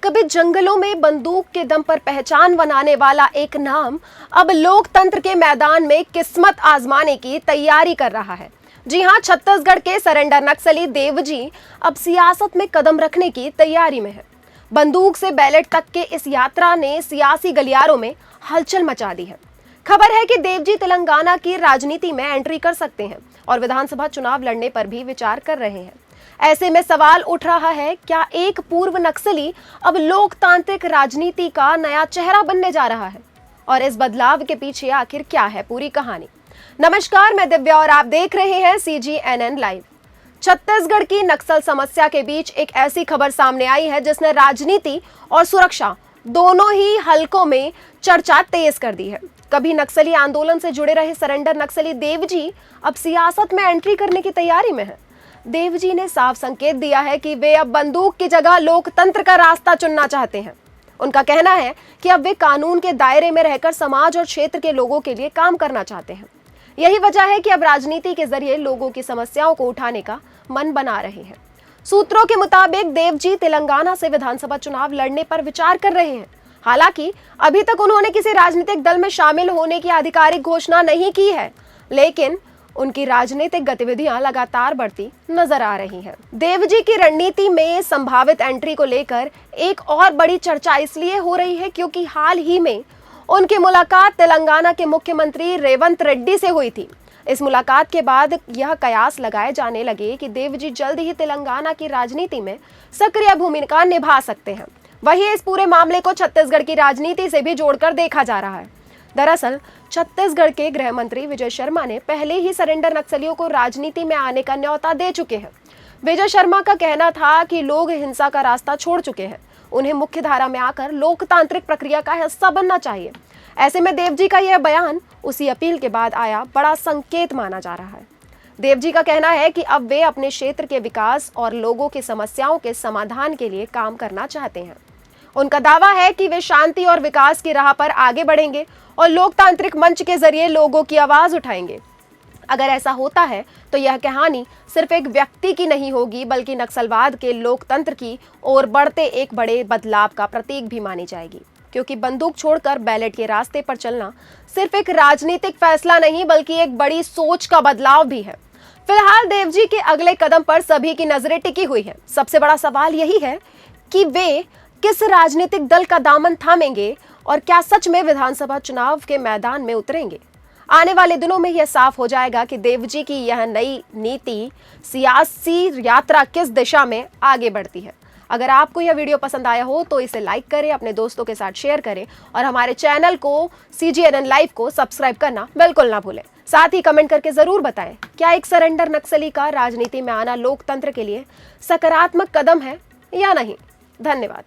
कभी जंगलों में बंदूक के दम पर पहचान बनाने वाला एक नाम अब लोकतंत्र के मैदान में किस्मत आजमाने की तैयारी कर रहा है। जी हां, छत्तीसगढ़ के सरेंडर नक्सली देवजी अब सियासत में कदम रखने की तैयारी में है। बंदूक से बैलेट तक के इस यात्रा ने सियासी गलियारों में हलचल मचा दी है। खबर है कि देवजी तेलंगाना की राजनीति में एंट्री कर सकते हैं और विधानसभा चुनाव लड़ने पर भी विचार कर रहे हैं। ऐसे में सवाल उठ रहा है, क्या एक पूर्व नक्सली अब लोकतांत्रिक राजनीति का नया चेहरा बनने जा रहा है? और इस बदलाव के पीछे आखिर क्या है पूरी कहानी? नमस्कार, मैं दिव्या और आप देख रहे हैं CGNN लाइव। छत्तीसगढ़ की नक्सल समस्या के बीच एक ऐसी खबर सामने आई है जिसने राजनीति और सुरक्षा दोनों ही हलकों में चर्चा तेज कर दी है। कभी नक्सली आंदोलन से जुड़े रहे सरेंडर नक्सली देवजी अब सियासत में एंट्री करने की तैयारी में है। देवजी ने साफ संकेत दिया है कि वे अब बंदूक की जगह लोकतंत्र का रास्ता चुनना चाहते हैं। उनका कहना है कि अब वे कानून के दायरे में रहकर समाज और क्षेत्र के लोगों के लिए काम करना चाहते हैं। यही वजह है कि अब राजनीति के जरिए लोगों की समस्याओं को उठाने का मन बना रहे हैं। सूत्रों के मुताबिक देवजी तेलंगाना से विधानसभा चुनाव लड़ने पर विचार कर रहे हैं। हालांकि अभी तक उन्होंने किसी राजनीतिक दल में शामिल होने की आधिकारिक घोषणा नहीं की है, लेकिन उनकी राजनीतिक गतिविधियां लगातार बढ़ती नजर आ रही हैं। देवजी की रणनीति में संभावित एंट्री को लेकर एक और बड़ी चर्चा इसलिए हो रही है क्योंकि हाल ही में उनकी मुलाकात तेलंगाना के मुख्यमंत्री रेवंत रेड्डी से हुई थी। इस मुलाकात के बाद यह कयास लगाए जाने लगे कि देवजी जल्द ही तेलंगाना की राजनीति में सक्रिय भूमिका निभा सकते हैं। वहीं इस पूरे मामले को छत्तीसगढ़ की राजनीति से भी जोड़कर देखा जा रहा है। दरअसल छत्तीसगढ़ के गृह मंत्री विजय शर्मा ने पहले ही सरेंडर नक्सलियों को राजनीति में आने का न्योता दे चुके हैं। विजय शर्मा का कहना था कि लोग हिंसा का रास्ता छोड़ चुके हैं, उन्हें मुख्य धारा में आकर लोकतांत्रिक प्रक्रिया का हिस्सा बनना चाहिए। ऐसे में देवजी का यह बयान उसी अपील के बाद आया बड़ा संकेत माना जा रहा है। देवजी का कहना है कि अब वे अपने क्षेत्र के विकास और लोगों की समस्याओं के समाधान के लिए काम करना चाहते हैं। उनका दावा है कि वे शांति और विकास की राह पर आगे बढ़ेंगे और लोकतांत्रिक मंच के जरिए लोगों की आवाज उठाएंगे। अगर ऐसा होता है तो यह कहानी सिर्फ एक व्यक्ति की नहीं होगी, बल्कि नक्सलवाद के लोकतंत्र की ओर बढ़ते एक बड़े बदलाव का प्रतीक भी मानी जाएगी। क्योंकि बंदूक छोड़कर बैलेट के रास्ते पर चलना सिर्फ एक राजनीतिक फैसला नहीं, बल्कि एक बड़ी सोच का बदलाव भी है। फिलहाल देवजी के अगले कदम पर सभी की नजरें टिकी हुई है। सबसे बड़ा सवाल यही है कि वे किस राजनीतिक दल का दामन थामेंगे और क्या सच में विधानसभा चुनाव के मैदान में उतरेंगे। आने वाले दिनों में यह साफ हो जाएगा कि देवजी की यह नई नीति सियासी यात्रा किस दिशा में आगे बढ़ती है। अगर आपको यह वीडियो पसंद आया हो तो इसे लाइक करें, अपने दोस्तों के साथ शेयर करें और हमारे चैनल को CGNN लाइव को सब्सक्राइब करना बिल्कुल ना भूलें। साथ ही कमेंट करके जरूर बताएं, क्या एक सरेंडर नक्सली का राजनीति में आना लोकतंत्र के लिए सकारात्मक कदम है या नहीं। धन्यवाद।